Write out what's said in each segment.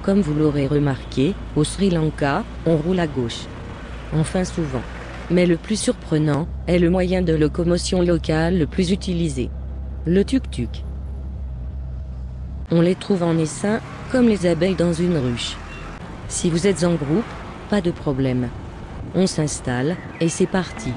Comme vous l'aurez remarqué, au Sri Lanka, on roule à gauche. Enfin souvent. Mais le plus surprenant est le moyen de locomotion local le plus utilisé. Le tuk-tuk. On les trouve en essaim, comme les abeilles dans une ruche. Si vous êtes en groupe, pas de problème. On s'installe, et c'est parti.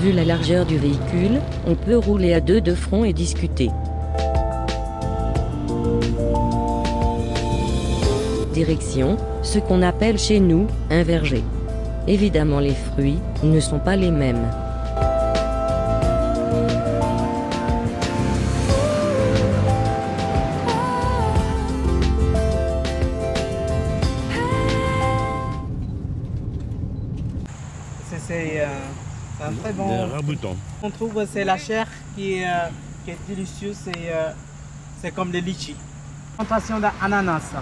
Vu la largeur du véhicule, on peut rouler à deux de front et discuter. Direction, ce qu'on appelle chez nous, un verger. Évidemment les fruits ne sont pas les mêmes. C'est un très bon. Raboutant. On trouve c'est la chair qui est délicieuse, c'est comme des litchis. Plantation d'ananas.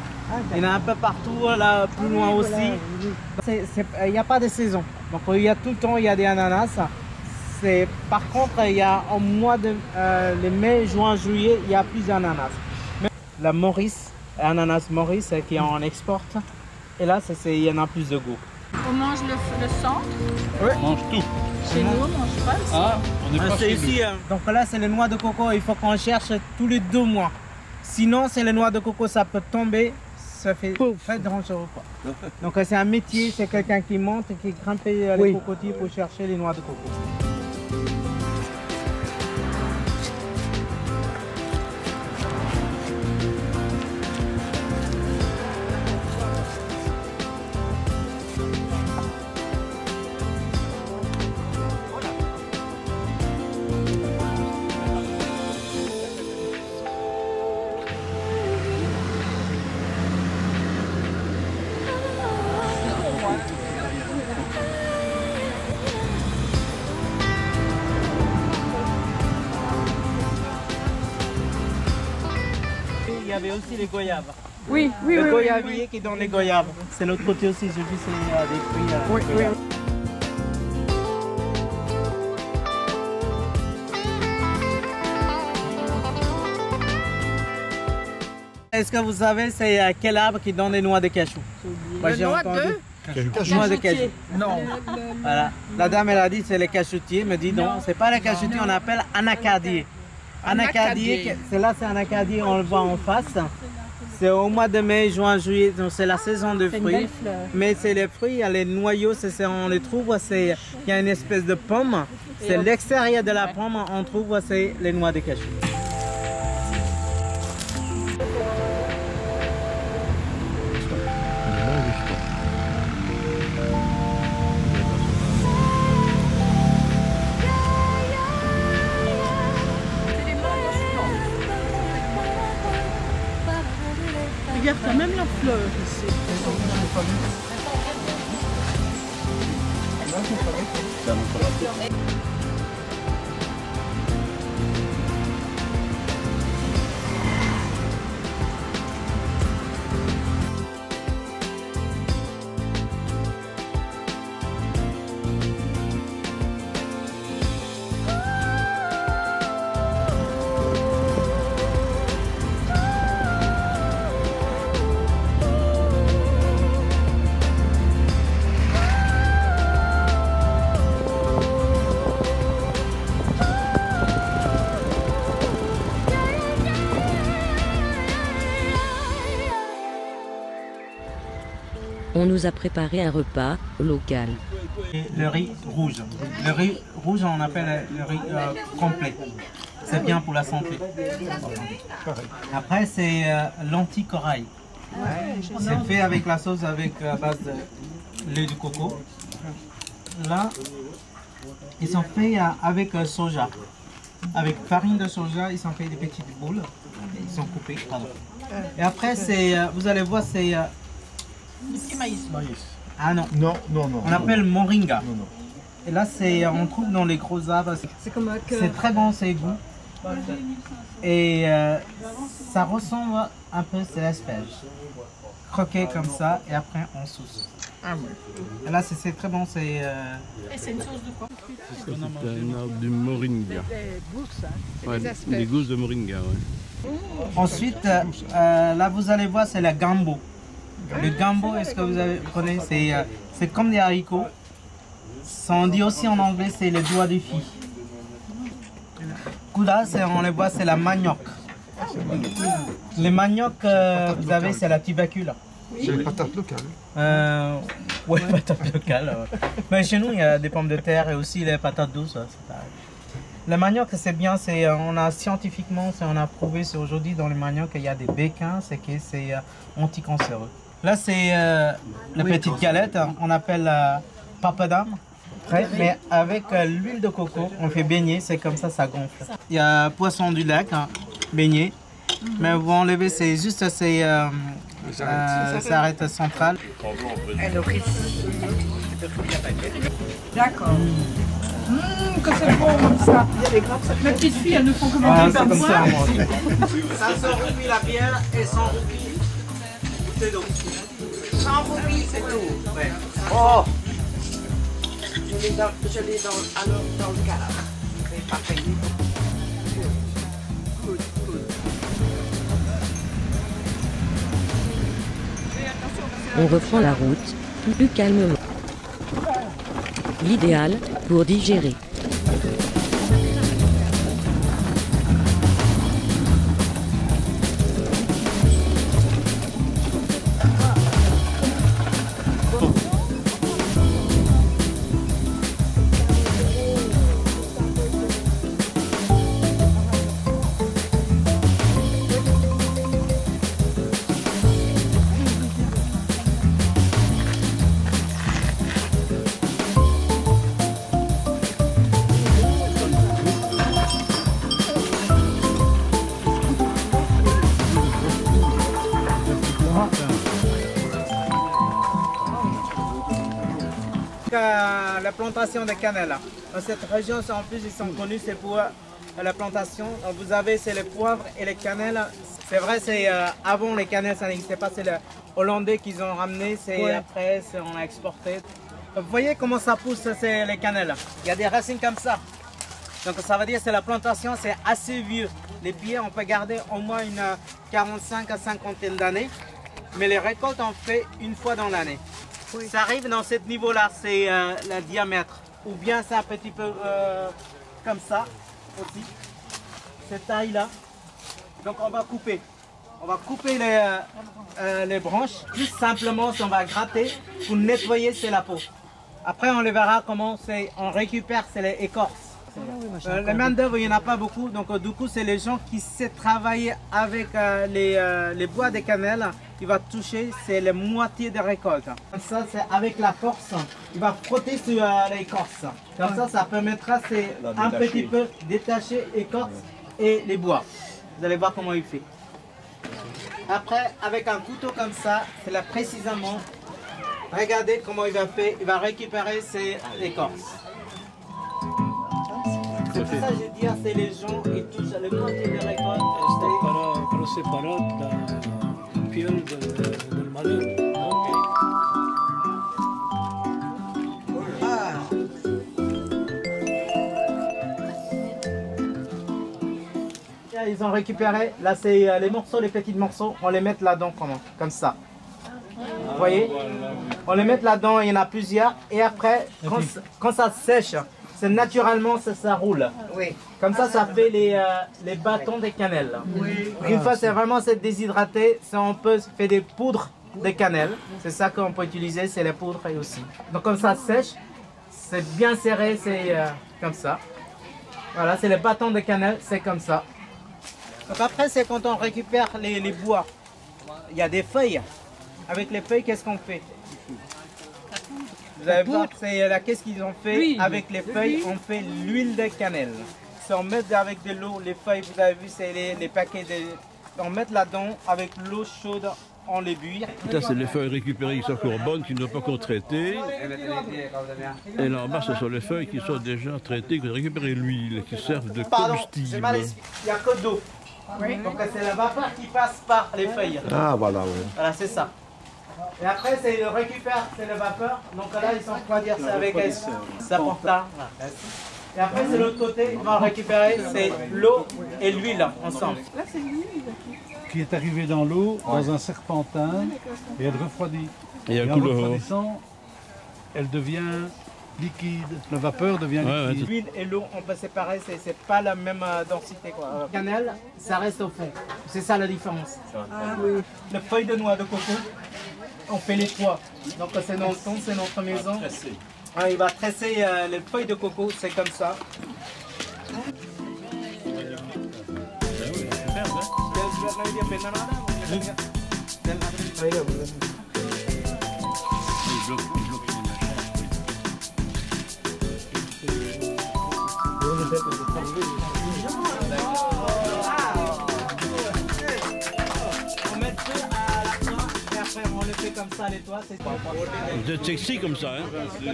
Il y en a un peu partout, là plus loin aussi. Il n'y a pas de saison. Donc il y a tout le temps il y a des ananas. Par contre, il y a en mois de mai, juin, juillet, il y a plus d'ananas. La Maurice, ananas Maurice qui en exporte. Et là, il y en a plus de goût. On mange le centre. Oui. On mange tout. Chez nous, on mange pas le centre. Ah, on n'est pas C'est chez ici. Donc là, c'est les noix de coco. Il faut qu'on cherche tous les 2 mois. Sinon, c'est les noix de coco, ça peut tomber. Ça fait très dangereux. Donc c'est un métier. C'est quelqu'un qui monte et qui grimpe les cocotiers pour chercher les noix de coco. Il y avait aussi les goyaves. Oui. Le goyavier qui donne les goyaves. C'est l'autre côté aussi, j'ai vu, c'est des fruits. Oui. Est-ce que vous savez c'est quel arbre qui donne les noix de cachou? Moi, j'ai entendu. Noix de cachou. Non. Voilà. La dame elle a dit c'est les cachoutiers, me dit non, c'est pas les cachoutiers, on appelle anacardier. Anacardier, c'est anacardier, on le voit en face. C'est au mois de mai, juin, juillet, donc c'est la saison de fruits. Mais c'est les fruits, il y a les noyaux, on les trouve, il y a une espèce de pomme. C'est l'extérieur de la pomme, on trouve c'est les noix de cachou. Regarde, t'as même la fleur ici. On nous a préparé un repas local. Le riz rouge. Le riz rouge, on appelle le riz complet. C'est bien pour la santé. Après, c'est lentilles corail. C'est fait avec la sauce à base de lait de coco. Là, ils sont faits avec soja. Avec farine de soja, ils sont faits des petites boules. Ils sont coupés. Pardon. Et après, vous allez voir, c'est... Maïs. Ah non. Non. On appelle moringa. Non. Et là, on trouve dans les gros arbres. C'est très bon, c'est goût. Et ça ressemble un peu à l'asperge. Croqué comme ça et après on sauce. Ah oui. Et là, c'est très bon. C'est Et c'est une sauce de quoi? C'est un arbre du moringa. Les gousses, hein. Ouais, les gousses de moringa, ouais. Ensuite, là, vous allez voir, c'est la gambo. Le gambo, est-ce que vous connaissez? C'est comme des haricots. On dit aussi en anglais, c'est les doigts de fille. Là, on les voit, c'est la manioc. Les manioc, vous avez, c'est la tubacule. C'est les patates locales. Oui, patates locales. Ouais. Mais chez nous, il y a des pommes de terre et aussi les patates douces. Le manioc, c'est bien. On a scientifiquement, on a prouvé aujourd'hui dans le manioc qu'il y a des béquins, c'est que c'est anticancéreux. Là, c'est la petite galette. On appelle papadam. Mais avec l'huile de coco, on fait baigner. C'est comme ça, ça gonfle. Il y a poisson du lac, baigné. Mais vous enlevez, c'est juste ces arêtes centrales. D'accord. Que c'est bon comme ça. Mes petites filles, elles ne font que manger C'est comme moi. ça, moi. 500 roupies la bière et 100 roupies bouteille d'eau. 100 roupies, c'est tout. Ouais. Oh! Je l'ai dans le cadre. C'est pas payé. On reprend la route, plus calmement. L'idéal pour digérer. La plantation de cannelle. Dans cette région, en plus, ils sont connus, c'est pour la plantation. Vous avez, c'est les poivres et les cannelles. C'est vrai, c'est avant les cannelles, ça n'existait pas. C'est les Hollandais qui ont ramené. Après, on a exporté. Vous voyez comment ça pousse, c'est les cannelles. Il y a des racines comme ça. Donc ça veut dire que la plantation, c'est assez vieux. Les pieds, on peut garder au moins une 45 à 50 d'années. Mais les récoltes, on fait une fois dans l'année. Ça arrive dans ce niveau-là, c'est le diamètre. Ou bien c'est un petit peu comme ça aussi. Cette taille-là. Donc on va couper. On va couper les branches. Juste simplement, on va gratter pour nettoyer la peau. Après, on les verra comment on récupère les écorces. Les mains d'œuvre, il n'y en a pas beaucoup. Donc du coup, c'est les gens qui savent travailler avec les bois de cannelle. Il va toucher, c'est la moitié des récoltes. Comme ça, c'est avec la force, il va frotter sur l'écorce. Comme ça permettra un petit peu détacher l'écorce et les bois. Vous allez voir comment il fait. Après, avec un couteau comme ça, c'est là précisément. Regardez comment il va faire. Il va récupérer l'écorce. C'est pour ça que je dis, c'est les gens qui touchent la moitié des récoltes. Para separar la piel del madero. Ils ont récupéré, là c'est les morceaux, les petits morceaux, on les met là-dedans comme ça. Vous voyez? On les met là-dedans, il y en a plusieurs. Et après, quand ça sèche, c'est naturellement ça roule. Oui. Comme ça fait les bâtons de cannelle. Oui. Une fois c'est vraiment déshydraté, on peut faire des poudres de cannelle. C'est ça qu'on peut utiliser, c'est les poudres aussi. Donc comme ça sèche, c'est bien serré, c'est comme ça. Voilà, c'est les bâtons de cannelle, c'est comme ça. Donc après, c'est quand on récupère les bois. Il y a des feuilles. Avec les feuilles, qu'est-ce qu'on fait? Vous allez voir, qu'est-ce qu'ils ont fait? Oui, avec les feuilles, on fait l'huile de cannelle. Si on met avec de l'eau, les feuilles, vous avez vu, c'est les paquets on met là-dedans avec l'eau chaude, on les buit. Ça, c'est les feuilles récupérées qui sont encore bonnes, qui n'ont pas encore traité. Et là en bas, ce sont les feuilles qui sont déjà traitées, qui ont récupéré l'huile, qui servent de combustible. Il n'y a que d'eau. Oui. Donc c'est la vapeur qui passe par les feuilles. Ah voilà, oui. Voilà, c'est ça. Et après, c'est le récupère, c'est le vapeur. Donc là, ils sont refroidir ça avec ça porte là. Et après, c'est l'autre côté, ils vont récupérer, c'est l'eau et l'huile ensemble. Là, c'est l'huile qui est arrivée dans l'eau, dans un serpentin, et elle refroidit. Et en refroidissant, elle devient liquide. La vapeur devient liquide. L'huile et l'eau, on peut séparer, c'est pas la même densité. Le cannelle, ça reste au fond. C'est ça la différence. Ah oui. La feuille de noix de coco, on fait les pois. Donc c'est notre temps, c'est notre maison. Ah, il va tresser les feuilles de coco, c'est comme ça. On met tout à la fin et après on le fait comme ça les toits. Vous êtes sexy comme ça, hein? Ils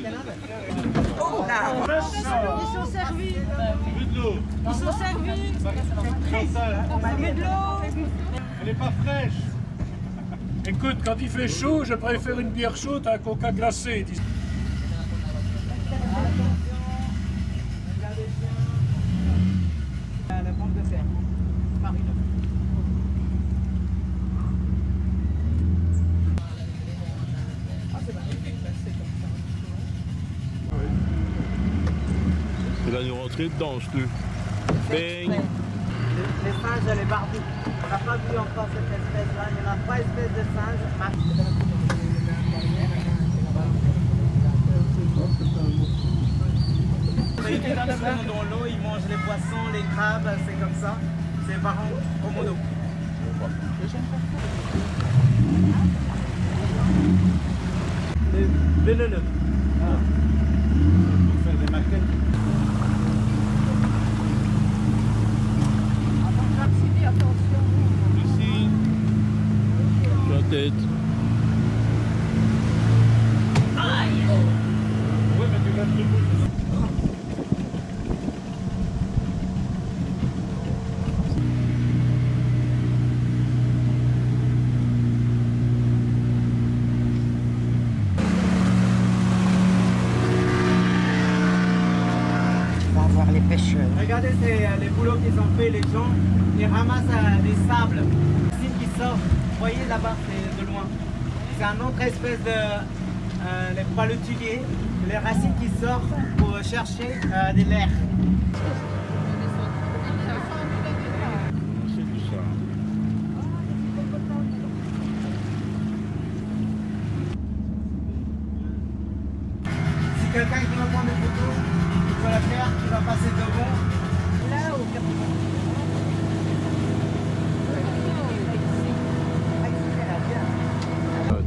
sont servis. Ils sont servis. De l'eau. Elle n'est pas fraîche. Écoute, quand il fait chaud, je préfère une bière chaude à un coca glacé. La pomme de terre, marino. Il va nous rentrer dedans, ce truc. Les singes, les barbus. On n'a pas vu encore cette espèce-là. Il y en a 3 espèces de singes. Ils vont dans l'eau, ils mangent les poissons, les crabes, c'est comme ça. C'est marrant, Komodo. Vénéneux. Pour faire des maquettes. Ici, sur la tête. ouais, mais tu vas te debout. Les pêcheurs. Regardez les boulots qu'ils ont fait, les gens, ils ramassent des sables, des racines qui sortent. Vous voyez là-bas, c'est de loin. C'est une autre espèce de les palutuliers, les racines qui sortent pour chercher des lairs. C'est tout ça. Si quelqu'un qui veut prendre des photos, il peut la faire, il va passer devant. Là, au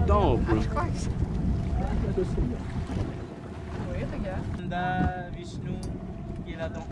Temple. je crois que c'est... Oui, regarde. Nanda, Vishnu, qui est là-dedans.